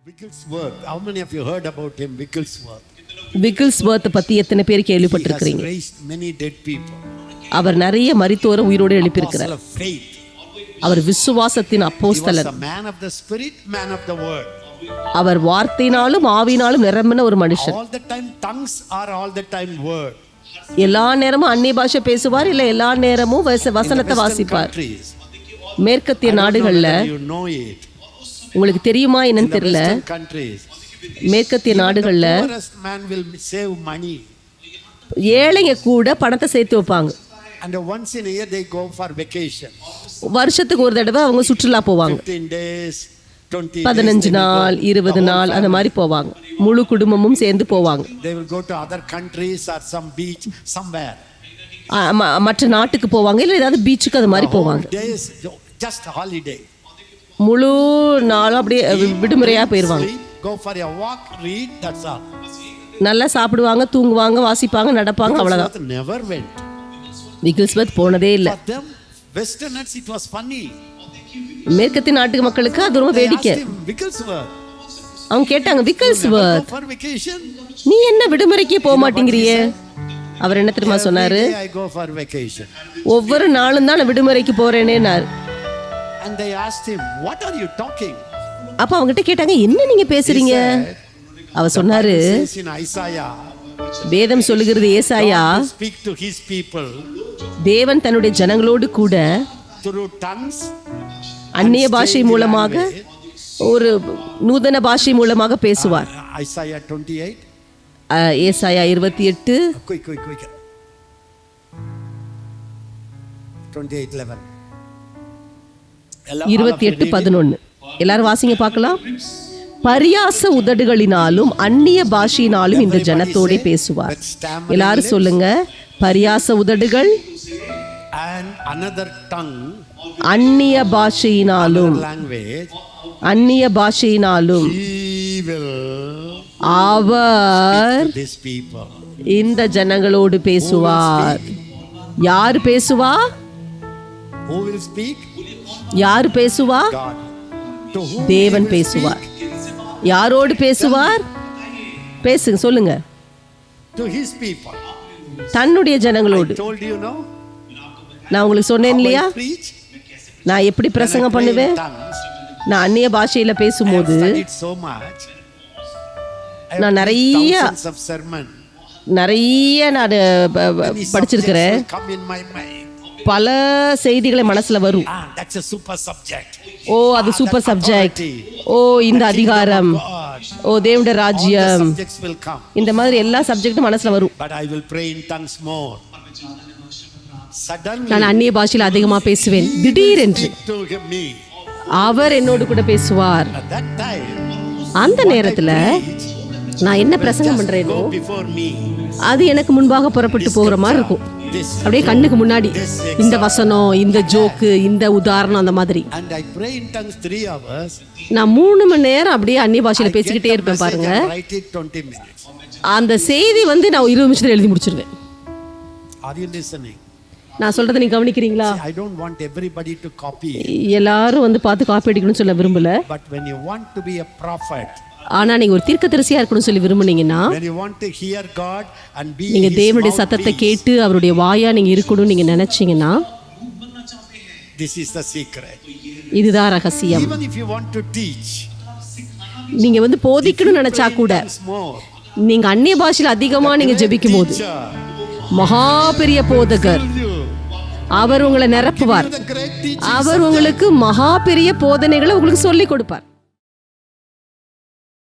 Wigglesworth. How many of you heard about him, Wigglesworth? விக்கில்ஸ்வர்த் பத்தி எத்தனை பேர் He has கேள்விப்பட்டிருக்கிறீங்க? raised many dead people. அவர் நிறைய மரித்தோரை உயிரோடு Apostle எழுப்பியிருக்கிறார். of faith. அவர் விசுவாசத்தின் He was அப்போஸ்தலர். a man of the spirit, man of the word. அவர் வார்த்தையினாலும் ஆவியினாலும் நிரம்பின ஒரு மனுஷன். All the time tongues are all the time word. எல்லா நேரமும் அந்நிய பாஷை பேசுவார், இல்ல எல்லா நேரமும் In the வசனத்தை Western வாசிப்பார். countries, மேற்கத்திய I don't know நாடுகள்ல whether you know it. உங்களுக்கு தெரியுமா In என்னன்னு the தெரியல, Western countries, மேற்கத்திய even the நாடுகள்ல poorest man will save money. ஏழைங்க கூட பணத்தை சேர்த்து வைப்பாங்க. And once in a year they go for vacation. வருஷத்துக்கு ஒரு தடவை அவங்க சுற்றுலா போவாங்க. 15 days, 20 days. 15 நாள் 20 நாள் அந்த மாதிரி போவாங்க. முழு குடும்பமும் சேர்ந்து போவாங்க. They will go to other countries or some beach somewhere. மற்ற நாட்டுக்கு போவாங்க, இல்லை ஏதாவது பீச்சுக்கு அது மாதிரி போவாங்க. Days, just holiday. முழு நாளும் அப்படியே விடுமுறையா போயிடுவாங்க. Sleep, go for a walk, read, that's all. நல்லா சாப்பிடுவாங்க, தூங்குவாங்க, வாசிப்பாங்க, நடப்பாங்க, அவ்வளவுதான். Wigglesworth never went. விக்கில்ஸ்வர்த் போனதே இல்லை. For them, Westerners, it was funny. மேற்கத்திய நாட்டு மக்களுக்கு அது ரொம்ப They வேடிக்கை. asked him, Wigglesworth, அவங்க கேட்டாங்க, you never விக்கில்ஸ்வர்த் go for vacation? நீ என்ன விடுமுறைக்கே போக மாட்டேங்கிறியே? அவர் என்ன தெரியுமா சொன்னாரு? Every day I go for vacation. ஒவ்வொரு நாளும் தான் நான் விடுமுறைக்கு போறேனேனாரு. And they asked him, what are you talking? அப்ப அவங்ககிட்ட கேட்டாங்க, என்ன நீங்க பேசுறீங்க? அவர் சொன்னாரு, It says in Isaiah, வேதம் சொல்லுகிறது, ஏசாயா God will speak to his people தேவன் தன்னுடைய ஜனங்களோடு கூட through tongues, அந்நிய பாஷை மூலமாக, ஒரு நூதன பாஷை மூலமாக பேசுவார். Isaiah 28. ஏசாயா 28 Quick. 28:11. 28:11. எல்லாரும் வாசிங்க பார்க்கலாம். பரியாச உதடுகளினாலும் அந்நிய பாஷையினாலும் இந்த ஜனத்தோட பேசுவார். எல்லாரும் சொல்லுங்க, பரியாச உதடுகள், And another tongue, அந்நிய பாஷையினாலும், language, அந்நிய பாஷையினாலும் he will our to these people. இந்த ஜனங்களோடு பேசுவார். யார் பேசுவா? Who will speak? யார் பேசுவா? God. To whom தேவன் he will பேசுவார். speak? யாரோடு பேசுவார்? பேசுங்க, சொல்லுங்க. To his people. தன்னுடைய ஜனங்களோடு. I told you, no? நான் உங்களுக்கு சொன்னேன் How இல்லையா, I preach? நான் எப்படி When I பிரசங்கம் pray in பண்ணுவேன்? tongues, நான் அந்நிய பாஷையில I have பேசும்போது studied so much. I have நான் preached நிறைய thousands of sermons. நான் Many படிச்சிருக்கிறேன். subjects will come in my mind. பல செய்திகளை மனசுல வரும். That's a super subject. ஓ, அது சூப்பர் that சப்ஜெக்ட். authority. ஓ, இந்த The kingdom அதிகாரம். of God. ஓ, தேவனுடைய All the ராஜ்யம். subjects will come. இந்த மாதிரி எல்லா சப்ஜெக்டும் மனசுல வரும். But I will pray in tongues more. Suddenly, நான் அந்நிய பாஷையில அதிகமா பேசுவேன். திடீரென்று speak to me. அவர் என்னோடு கூட பேசுவார். At that time, அந்த நேரத்துல நான் என்ன பிரசங்கம் பண்றேனோ go before me. அது எனக்கு முன்பாக புறப்பட்டு போகிற மாதிரி இருக்கும். This, அப்படியே கண்ணுக்கு முன்னாடி இந்த வசனம், இந்த ஜோக்கு, இந்த உதாரணம், அந்த மாதிரி. and I pray in tongues 3 hours. நான் 3 மணி நேரம் அப்படியே அந்நிய பாஷையில I get பேசிக்கிட்டே the இருப்பேன் message பாருங்க. and write it 20 minutes. அந்த செய்தி நான் 20 நிமிஷத்துல எழுதி முடிச்சிருவேன். Are you listening? நான் சொல்றதை நீங்க கவனிக்கிறீங்களா? I don't want everybody to copy it. எல்லாரும் பார்த்து காப்பி அடிக்கணும்னு சொல்ல விரும்பல. But when you want to be a prophet, ஆனா நீங்க ஒரு தீர்க்கதரிசியா இருக்கணும்னு சொல்லி விரும்புனீங்கன்னா, when you want to hear God and be நீங்க his தேவனுடைய சத்தத்தை mouthpiece, கேட்டு அவருடைய வாயா நீங்க இருக்கணும்னு நீங்க நினைச்சீங்கன்னா, this is the secret. இதுதான் ரகசியம். Even if you want to teach, நீங்க போதிக்கணும்னு நினைச்சா கூட, tongues more. நீங்க அந்நிய பாஷையில அதிகமா நீங்க ஜெபிக்கும் போது, Teacher, மகா பெரிய போதகர் you, அவர் உங்களை நிரப்புவார். the great teacher. அவர் உங்களுக்கு மகா பெரிய போதனைகளை உங்களுக்கு சொல்லி கொடுப்பார்.